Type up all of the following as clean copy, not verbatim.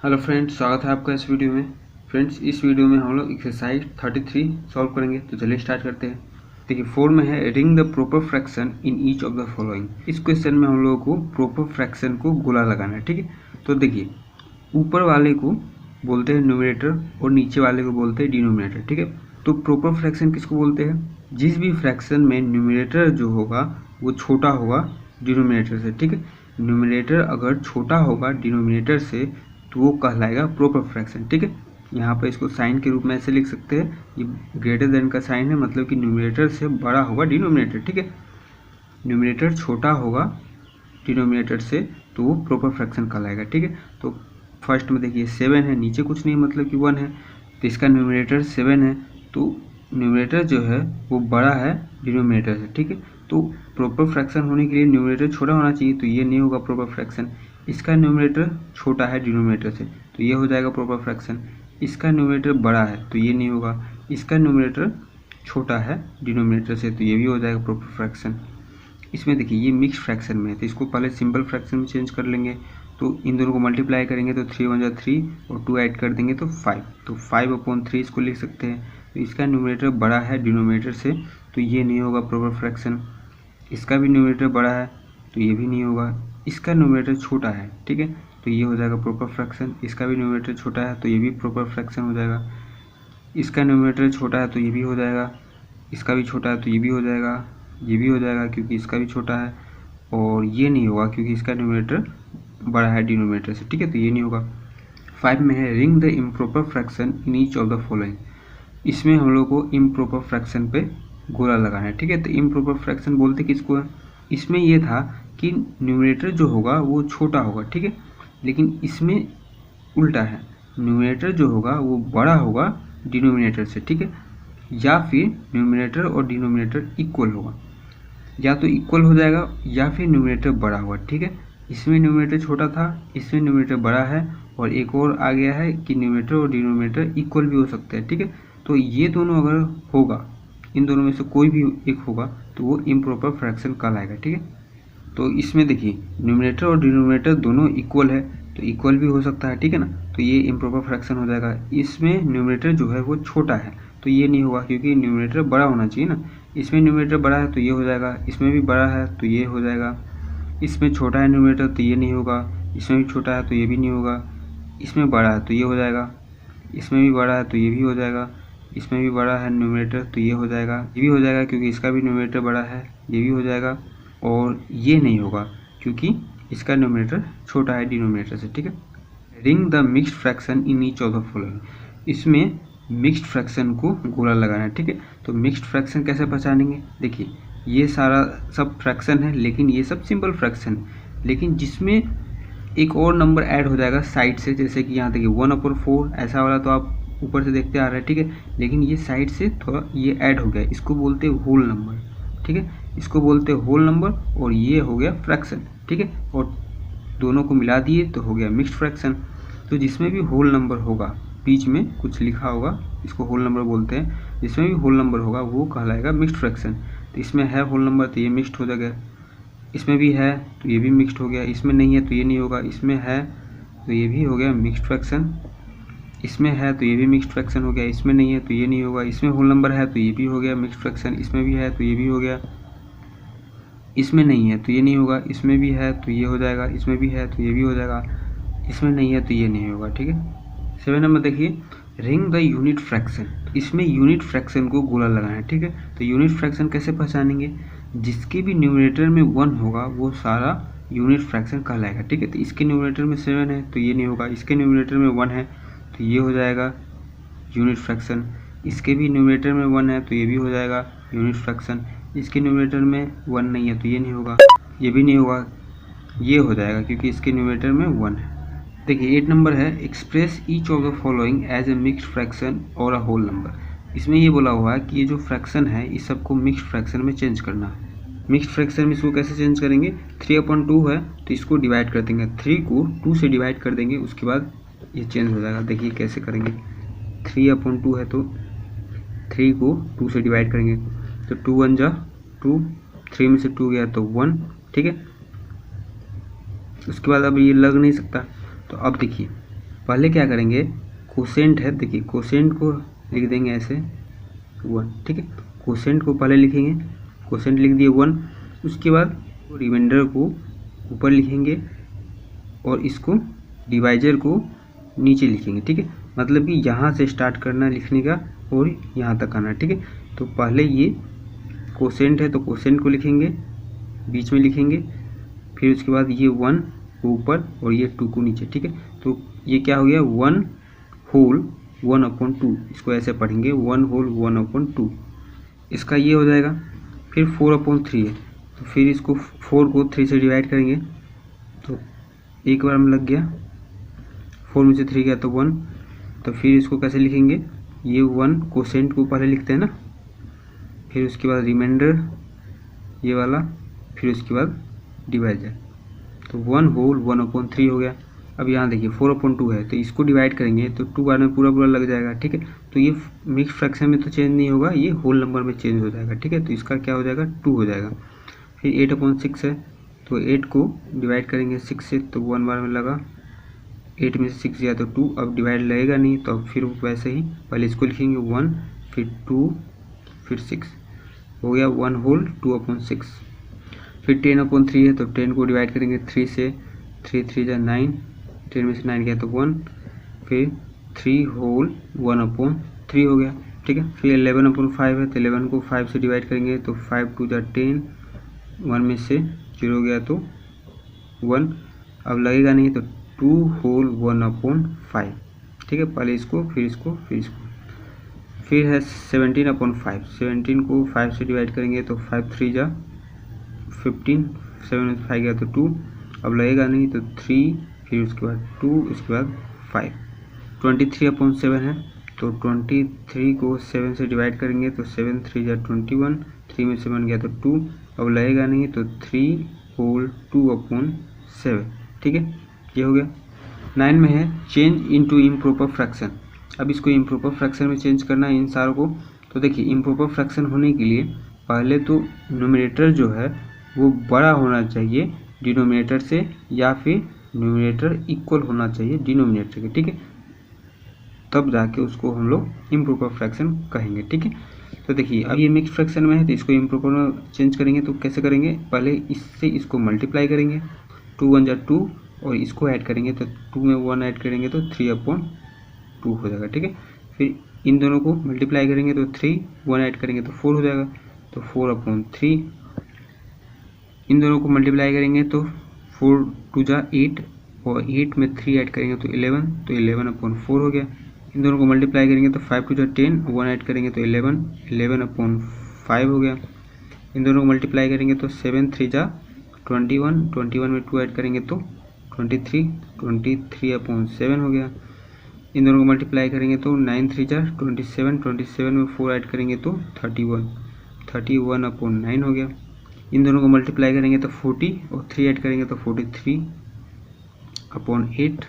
Hello friends, स्वागत है आपका इस वीडियो में। फ्रेंड्स, इस वीडियो में हम लोग एक्सरसाइज 33 सॉल्व करेंगे। तो चलिए स्टार्ट करते हैं। देखिए 4 में है ring the proper fraction in each of the following. इस क्वेश्चन में हम लोगों को प्रॉपर फ्रैक्शन को गोला लगाना है, ठीक है। तो देखिए ऊपर वाले को बोलते हैं न्यूमरेटर और नीचे वाले को बोलते हैं डिनोमिनेटर, ठीक है। तो प्रॉपर फ्रैक्शन किसको बोलते हैं? जिस भी फ्रैक्शन में न्यूमरेटर जो होगा वो छोटा होगा डिनोमिनेटर से, ठीक है। न्यूमरेटर अगर छोटा होगा डिनोमिनेटर से तो वो कहलाएगा प्रॉपर फ्रैक्शन, ठीक है। यहाँ पर इसको साइन के रूप में ऐसे लिख सकते हैं, ये ग्रेटर देन का साइन है, मतलब कि न्यूमरेटर से बड़ा होगा डिनोमिनेटर, ठीक है। न्यूमरेटर छोटा होगा डिनोमिनेटर से तो वो प्रॉपर फ्रैक्शन कहलाएगा, ठीक है। तो फर्स्ट में देखिए 7 है, नीचे कुछ नहीं मतलब कि 1 है, तो इसका न्यूमरेटर 7 है, तो न्यूमरेटर जो है वो बड़ा है डिनोमिनेटर से, ठीक है। तो प्रॉपर फ्रैक्शन होने के लिए न्यूमरेटर छोटा होना चाहिए, तो ये नहीं होगा प्रॉपर फ्रैक्शन। इसका न्यूमरेटर छोटा है डिनोमिनेटर से, तो ये हो जाएगा प्रॉपर फ्रैक्शन। इसका न्यूमरेटर बड़ा है तो ये नहीं होगा। इसका न्यूमरेटर छोटा है डिनोमिनेटर से, तो ये भी हो जाएगा प्रॉपर फ्रैक्शन। इसमें देखिए ये मिक्स फ्रैक्शन में है, तो इसको पहले सिंपल फ्रैक्शन में चेंज कर लेंगे। तो इन दोनों को मल्टीप्लाई करेंगे तो 3 1 3 और 2 ऐड कर देंगे तो 5, तो 5/3 इसको लिख सकते हैं। तो इसका न्यूमरेटर बड़ा है डिनोमिनेटर से, तो ये नहीं होगा प्रॉपर फ्रैक्शन। इसका भी न्यूमरेटर बड़ा है तो ये भी नहीं होगा। इसका न्यूमरेटर छोटा है, ठीक है, तो ये हो जाएगा प्रॉपर फ्रैक्शन। इसका भी न्यूमरेटर छोटा है तो ये भी प्रॉपर फ्रैक्शन हो जाएगा। इसका न्यूमरेटर छोटा है तो ये भी हो जाएगा। इसका भी छोटा है तो ये भी हो जाएगा। ये भी हो जाएगा क्योंकि इसका भी छोटा है, और ये नहीं होगा क्योंकि इसका न्यूमरेटर बड़ा है डिनोमिनेटर से, ठीक है, तो ये नहीं होगा। 5 में है ring the improper fraction in each of the following. इसमें हम लोग को इम्प्रॉपर फ्रैक्शन पे गोला लगाना है, ठीक है। तो इम्प्रॉपर फ्रैक्शन बोलते किसको है? इसमें ये था कि न्यूमरेटर जो होगा वो छोटा होगा, ठीक है, लेकिन इसमें उल्टा है, न्यूमरेटर जो होगा वो बड़ा होगा डिनोमिनेटर से, ठीक है। या फिर न्यूमरेटर और डिनोमिनेटर इक्वल होगा, या तो इक्वल हो जाएगा या फिर न्यूमरेटर बड़ा होगा, ठीक है। इसमें न्यूमरेटर छोटा था, इसमें न्यूमरेटर बड़ा है, और एक और आ गया है कि न्यूमरेटर और डिनोमिनेटर इक्वल भी हो सकते हैं, ठीक है। तो ये दोनों अगर होगा, इन दोनों में से कोई भी एक होगा तो वो इम्प्रॉपर फ्रैक्शन कहलाएगा, ठीक है। तो इसमें देखिए न्यूमरेटर और डिनोमिनेटर दोनों इक्वल है, तो इक्वल भी हो सकता है, ठीक है ना, तो ये इम्प्रॉपर फ्रैक्शन हो जाएगा। इसमें न्यूमरेटर जो है वो छोटा है तो ये नहीं होगा क्योंकि न्यूमरेटर बड़ा होना चाहिए ना। इसमें न्यूमरेटर बड़ा है तो ये हो जाएगा, इसमें भी बड़ा है तो ये हो जाएगा। इसमें छोटा है न्यूमरेटर तो ये नहीं होगा, इसमें भी छोटा है तो ये भी नहीं होगा। इसमें बड़ा है तो ये हो जाएगा, इसमें भी बड़ा है तो ये भी हो जाएगा। इसमें भी बड़ा है न्यूमरेटर तो ये हो जाएगा, ये भी हो जाएगा क्योंकि इसका भी न्यूमरेटर बड़ा है, ये भी हो जाएगा। और ये नहीं होगा क्योंकि इसका न्यूमरेटर छोटा है डिनोमिनेटर से, ठीक है। Ring the mixed fraction in each of the following. इसमें मिक्स्ड फ्रैक्शन को गोला लगाना है, ठीक है। तो मिक्स्ड फ्रैक्शन कैसे पहचानेंगे? देखिए ये सारा सब फ्रैक्शन है, लेकिन ये सब सिंपल फ्रैक्शन है, लेकिन जिसमें एक और नंबर ऐड हो जाएगा साइड से, जैसे कि यहाँ देखिए 1/4 ऐसा वाला तो आप ऊपर से देखते आ रहे हैं, ठीक है, लेकिन ये साइड से थोड़ा ये ऐड हो गया, इसको बोलते हैं होल नंबर, ठीक है, इसको बोलते हैं होल नंबर। और ये हो गया फ्रैक्शन, ठीक है, और दोनों को मिला दिए तो हो गया मिक्स्ड फ्रैक्शन। तो जिसमें भी होल नंबर होगा, बीच में कुछ लिखा होगा, इसको होल नंबर बोलते हैं, जिसमें भी होल नंबर होगा वो कहलाएगा मिक्स्ड फ्रैक्शन। तो इसमें है होल नंबर तो ये मिक्स्ड हो जाएगा, इसमें भी है तो ये भी मिक्स्ड हो गया, इसमें नहीं है तो ये नहीं होगा, इसमें है तो ये भी हो गया मिक्स्ड फ्रैक्शन, इसमें है तो ये भी मिक्स्ड फ्रैक्शन हो गया, इसमें नहीं है तो ये नहीं होगा, इसमें होल नंबर है तो ये भी हो गया मिक्स्ड फ्रैक्शन, इसमें भी है तो ये भी हो गया, इसमें नहीं है तो ये नहीं होगा, इसमें भी है तो ये हो जाएगा, इसमें भी है तो ये भी हो जाएगा, इसमें नहीं है तो ये नहीं होगा, ठीक है। 7 नंबर देखिए रिंग द यूनिट फ्रैक्शन। इसमें यूनिट फ्रैक्शन को गोला लगाना है, ठीक है। तो यूनिट फ्रैक्शन कैसे पहचानेंगे? जिसके भी न्यूमरेटर में 1 होगा वो सारा यूनिट फ्रैक्शन कहलाएगा, ठीक है। तो इसके न्यूमरेटर में 7 है तो ये नहीं होगा, इसके न्यूमरेटर में 1 है तो ये हो जाएगा यूनिट फ्रैक्शन। इसके भी न्यूमरेटर में 1 है तो ये भी हो जाएगा यूनिट फ्रैक्शन। इसके न्यूमरेटर में 1 नहीं है तो ये नहीं होगा, ये भी नहीं होगा, ये हो जाएगा क्योंकि इसके न्यूमरेटर में 1 है। देखिए 8 नंबर है express each of the following as a mixed fraction और अ होल नंबर। इसमें ये बोला हुआ है कि ये जो फ्रैक्शन है इस सबको मिक्स्ड फ्रैक्शन में चेंज करना है। मिक्स्ड फ्रैक्शन में इसको कैसे चेंज करेंगे? 3/2 है तो इसको डिवाइड कर देंगे, 3 को 2 से डिवाइड कर देंगे, उसके बाद ये चेंज हो जाएगा। देखिए कैसे करेंगे, 3/2 है तो 3 को 2 से डिवाइड करेंगे तो 2 1 जा 2, 3 में से 2 गया तो 1, ठीक है। उसके बाद अब ये लग नहीं सकता, तो अब देखिए पहले क्या करेंगे, कोसेंट है, देखिए कोसेंट को लिख देंगे ऐसे 1, ठीक है। कोसेंट को पहले लिखेंगे, कोसेंट लिख दिए 1, उसके बाद रिमाइंडर को ऊपर लिखेंगे और इसको डिवाइजर को नीचे लिखेंगे, ठीक है। मतलब कि यहाँ से स्टार्ट करना लिखने का और यहाँ तक आना, ठीक है। तो पहले ये कोसेंट है तो कोसेंट को लिखेंगे, बीच में लिखेंगे, फिर उसके बाद ये 1 को ऊपर और ये 2 को नीचे, ठीक है। तो ये क्या हो गया, 1 होल 1/2, इसको ऐसे पढ़ेंगे 1 होल 1/2, इसका ये हो जाएगा। फिर 4/3 है तो फिर इसको 4 को 3 से डिवाइड करेंगे तो एक बार में लग गया, 4 में से 3 गया तो 1, तो फिर इसको कैसे लिखेंगे, ये 1 कोसेंट को पहले लिखते हैं ना, फिर उसके बाद रिमाइंडर ये वाला, फिर उसके बाद डिवाइजर, तो 1 होल 1/3 हो गया। अब यहाँ देखिए 4/2 है तो इसको डिवाइड करेंगे तो 2 बार में पूरा लग जाएगा, ठीक है। तो ये मिक्स फ्रैक्शन में तो चेंज नहीं होगा, ये होल नंबर में चेंज हो जाएगा, ठीक है। तो इसका क्या हो जाएगा, 2 हो जाएगा। फिर 8/6 है तो 8 को डिवाइड करेंगे 6 से तो 1 बार में लगा, 8 में से 6 गया तो 2, अब डिवाइड लगेगा नहीं तो अब फिर वैसे ही पहले इसको लिखेंगे 1, फिर 2, फिर 6, हो गया 1 होल 2/6। फिर 10/3 है तो 10 को डिवाइड करेंगे 3 से, 3 3 जा 9, 10 में से 9 गया तो 1, फिर 3 होल 1/3 हो गया, ठीक है। फिर 11/5 है तो 11 को 5 से डिवाइड करेंगे तो 5 2 जा 10, 1 में से 0 गया तो 1, अब लगेगा नहीं तो 2 होल 1/5, ठीक है। पहले इसको फिर इसको फिर इसको, फिर है 17/5, 17 को 5 से डिवाइड करेंगे तो 5 3 जा 15, 7 में से 5 गया तो 2, अब लगेगा नहीं तो 3, फिर उसके बाद 2, उसके बाद 5। 23/7 है तो 23 को 7 से डिवाइड करेंगे तो 7 3 जा 21, 3 में से 1 गया तो 2, अब लगेगा नहीं तो 3 होल 2/7, ठीक है। ये हो गया। 9 में है चेंज इनटू इम्प्रॉपर फ्रैक्शन। अब इसको इम्प्रॉपर फ्रैक्शन में चेंज करना है इन सारों को। तो देखिए इम्प्रॉपर फ्रैक्शन होने के लिए पहले तो न्यूमरेटर जो है वो बड़ा होना चाहिए डिनोमिनेटर से, या फिर न्यूमरेटर इक्वल होना चाहिए डिनोमिनेटर के, ठीक है। तब जाके उसको हम लोग इम्प्रॉपर फ्रैक्शन कहेंगे, ठीक है। तो देखिए अब ये मिक्स फ्रैक्शन में है तो इसको इम्प्रॉपर में चेंज करेंगे तो कैसे करेंगे, पहले इससे इसको मल्टीप्लाई करेंगे, 2 1 जा 2 और इसको ऐड करेंगे तो 2 में 1 ऐड करेंगे तो 3/2 हो जाएगा, ठीक है। फिर इन दोनों को मल्टीप्लाई करेंगे तो 3, 1 ऐड करेंगे तो 4 हो जाएगा, तो 4/3। इन दोनों को मल्टीप्लाई करेंगे तो 4 2 जा 8 और 8 में 3 ऐड करेंगे तो 11, तो 11/4 हो गया। इन दोनों को मल्टीप्लाई करेंगे तो 5 2 जा 10, 1 ऐड करेंगे तो 11, 11/5 हो गया। इन दोनों को मल्टीप्लाई करेंगे तो 7 3 जा 21, 21 में 2 ऐड करेंगे तो 23, 23/7 हो गया। इन दोनों को मल्टीप्लाई करेंगे तो 9 3 जा 27, 27 में 4 ऐड करेंगे तो 31, 31/9 हो गया। इन दोनों को मल्टीप्लाई करेंगे तो 40 और 3 ऐड करेंगे तो 43/8।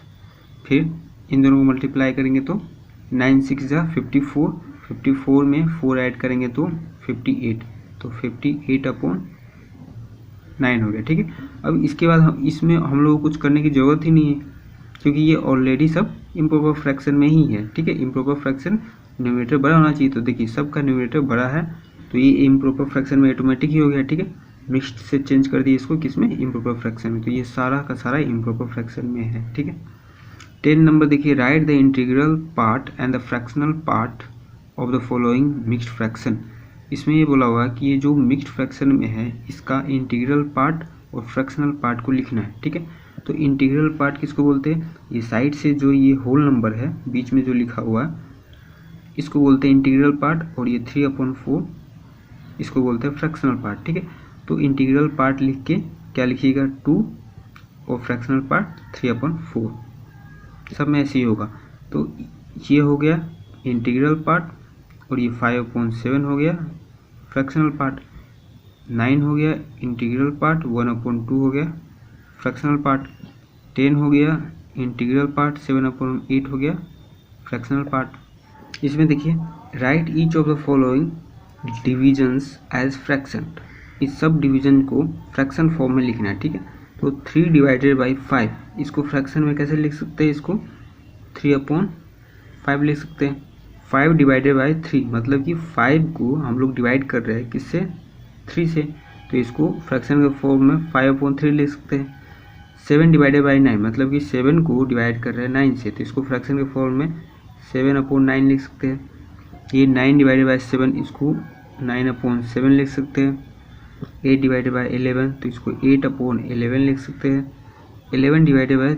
फिर इन दोनों को मल्टीप्लाई करेंगे तो 9 6 जा 54, 54 में 4 ऐड करेंगे तो 58, तो 58/9 हो गया, ठीक है। अब इसके बाद इसमें हम लोग को कुछ करने की ज़रूरत ही नहीं है क्योंकि ये ऑलरेडी सब इम्प्रॉपर फ्रैक्शन में ही है, ठीक है। इम्प्रॉपर फ्रैक्शन न्यूमरेटर बड़ा होना चाहिए, तो देखिए सबका न्यूमरेटर बड़ा है तो ये इम्प्रॉपर फ्रैक्शन में ऑटोमेटिक ही हो गया, ठीक है। मिक्स्ड से चेंज कर दिए इसको किसमें, इम्प्रॉपर फ्रैक्शन में, तो ये सारा का सारा इम्प्रॉपर फ्रैक्शन में है, ठीक है। 10 नंबर देखिए, right the integral part and the fractional part of the following mixed fraction. इसमें ये बोला हुआ है कि ये जो मिक्स्ड फ्रैक्शन में है इसका इंटीग्रल पार्ट और फ्रैक्शनल पार्ट को लिखना है, ठीक है। तो इंटीग्रल पार्ट किसको बोलते हैं, ये साइड से जो ये होल नंबर है बीच में जो लिखा हुआ है इसको बोलते हैं इंटीग्रल पार्ट, और ये 3/4 इसको बोलते हैं फ्रैक्शनल पार्ट, ठीक है। तो इंटीग्रल पार्ट लिख के क्या लिखिएगा 2 और फ्रैक्शनल पार्ट 3/4, सब में ऐसे ही होगा। तो ये हो गया इंटीग्रल पार्ट और ये 5/7 हो गया फ्रैक्शनल पार्ट, 9 हो गया इंटीग्रल पार्ट, 1/2 हो गया फ्रैक्शनल पार्ट, 10 हो गया इंटीग्रल पार्ट, 7/8 हो गया फ्रैक्शनल पार्ट। इसमें देखिए write each of the following divisions as fraction, इस सब डिवीजन को फ्रैक्शन फॉर्म में लिखना है, ठीक है। तो 3 डिवाइडेड बाई 5 इसको फ्रैक्शन में कैसे लिख सकते हैं, इसको 3/5 लिख सकते हैं। 5 डिवाइडेड बाई 3 मतलब कि 5 को हम लोग डिवाइड कर रहे हैं किससे, 3 से, तो इसको फ्रैक्शन के फॉर्म में 5/3 लिख सकते हैं। 7 डिवाइडेड बाई 9 मतलब कि 7 को डिवाइड कर रहे हैं 9 से, तो इसको फ्रैक्शन के फॉर्म में 7/9 लिख सकते हैं। ये 9 डिवाइडेड बाई 7 इसको 9/7 लिख सकते हैं। 8 डिवाइडेड बाई 11 तो इसको 8/11 लिख सकते हैं। 11 डिवाइडेड बाई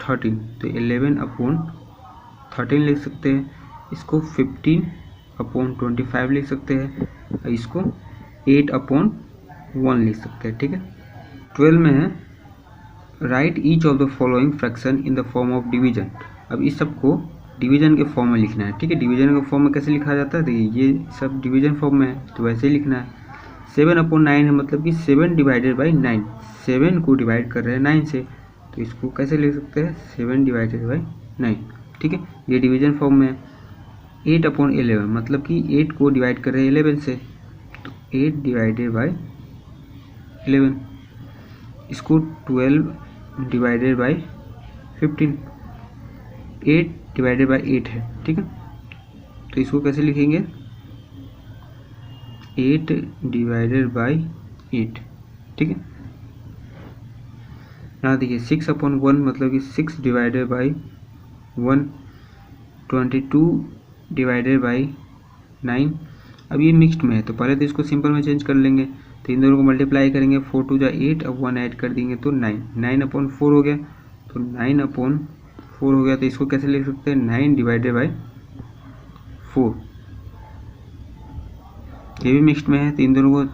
13 तो 11/13 लिख सकते हैं। इसको 15/25 लिख सकते हैं और इसको 8/1 लिख सकते हैं। ठीक है। 12 में है right each of the following fraction in the form of division. अब इस सब को डिवीजन के फॉर्म में लिखना है। ठीक है। डिवीजन के फॉर्म में कैसे लिखा जाता है, देखिए ये सब डिवीजन फॉर्म में है तो वैसे ही लिखना है। 7/9 है मतलब कि 7 डिवाइडेड बाई 9, 7 को डिवाइड कर रहे हैं 9 से, तो इसको कैसे लिख सकते हैं, 7 डिवाइडेड बाई 9। ठीक है। ये डिवीजन फॉर्म में है। 8/11 मतलब कि 8 को डिवाइड कर रहे हैं 11 से, तो 8 डिवाइडेड बाई 11। इसको 12 डिवाइडेड बाई 15, 8 डिवाइडेड बाई 8 है। ठीक है। तो इसको कैसे लिखेंगे, 8 डिवाइडेड बाई 8। ठीक है। यहाँ देखिए 6/1 मतलब कि 6 डिवाइडेड बाई 1, 22 डिवाइडेड बाई 9। अब ये मिक्स्ड में है तो पहले तो इसको सिंपल में चेंज कर लेंगे, तो इन दोनों को मल्टीप्लाई करेंगे, 4 2 जा 8, अब 1 ऐड कर देंगे तो 9, 9/4 हो गया, तो 9/4 हो गया। तो इसको कैसे लिख सकते हैं, 9 डिवाइडेड बाई 4। ये भी मिक्स्ड में है तो इन दोनों को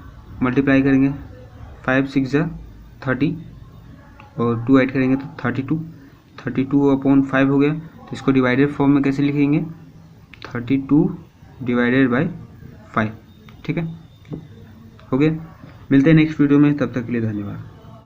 मल्टीप्लाई करेंगे, 5 6 जा 30 और 2 ऐड करेंगे तो 32/5 हो गया। तो इसको डिवाइडेड फॉर्म में कैसे लिखेंगे, 32 डिवाइडेड बाई 5। ठीक है, हो गया। मिलते हैं नेक्स्ट वीडियो में, तब तक के लिए धन्यवाद।